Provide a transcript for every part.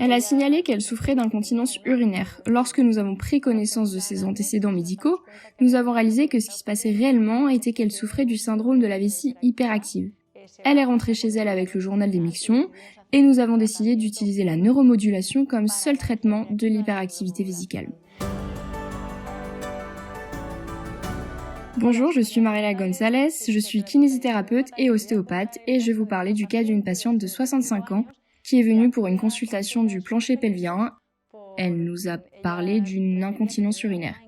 Elle a signalé qu'elle souffrait d'incontinence urinaire. Lorsque nous avons pris connaissance de ses antécédents médicaux, nous avons réalisé que ce qui se passait réellement était qu'elle souffrait du syndrome de la vessie hyperactive. Elle est rentrée chez elle avec le journal des mictions et nous avons décidé d'utiliser la neuromodulation comme seul traitement de l'hyperactivité vésicale. Bonjour, je suis Mariela Gonzalez, je suis kinésithérapeute et ostéopathe et je vais vous parler du cas d'une patiente de 65 ans qui est venue pour une consultation du plancher pelvien. Elle nous a parlé d'une incontinence urinaire.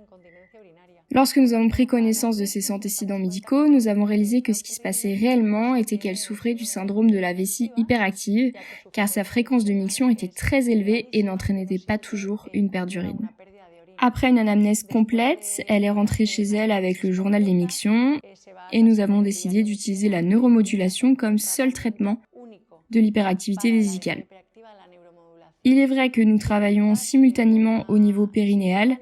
Lorsque nous avons pris connaissance de ses antécédents médicaux, nous avons réalisé que ce qui se passait réellement était qu'elle souffrait du syndrome de la vessie hyperactive, car sa fréquence de miction était très élevée et n'entraînait pas toujours une perte d'urine. Après une anamnèse complète, elle est rentrée chez elle avec le journal des mictions et nous avons décidé d'utiliser la neuromodulation comme seul traitement de l'hyperactivité vésicale. Il est vrai que nous travaillons simultanément au niveau périnéal,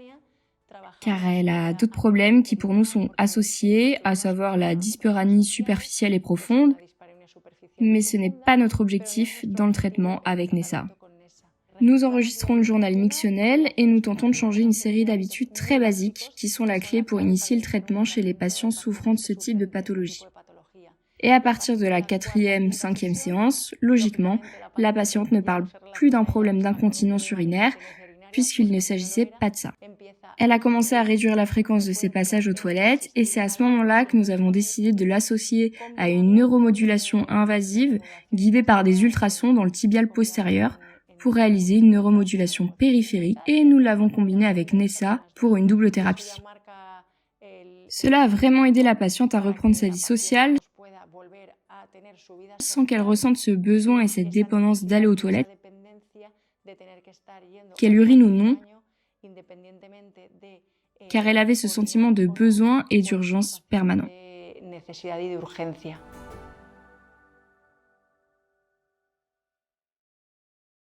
car elle a d'autres problèmes qui pour nous sont associés, à savoir la dyspareunie superficielle et profonde, mais ce n'est pas notre objectif dans le traitement avec Nessa. Nous enregistrons le journal mictionnel et nous tentons de changer une série d'habitudes très basiques qui sont la clé pour initier le traitement chez les patients souffrant de ce type de pathologie. Et à partir de la 4e, 5e séance, logiquement, la patiente ne parle plus d'un problème d'incontinence urinaire, puisqu'il ne s'agissait pas de ça. Elle a commencé à réduire la fréquence de ses passages aux toilettes, et c'est à ce moment-là que nous avons décidé de l'associer à une neuromodulation invasive, guidée par des ultrasons dans le tibial postérieur, pour réaliser une neuromodulation périphérique, et nous l'avons combinée avec Nessa pour une double thérapie. Cela a vraiment aidé la patiente à reprendre sa vie sociale, sans qu'elle ressente ce besoin et cette dépendance d'aller aux toilettes, qu'elle urine ou non, car elle avait ce sentiment de besoin et d'urgence permanent.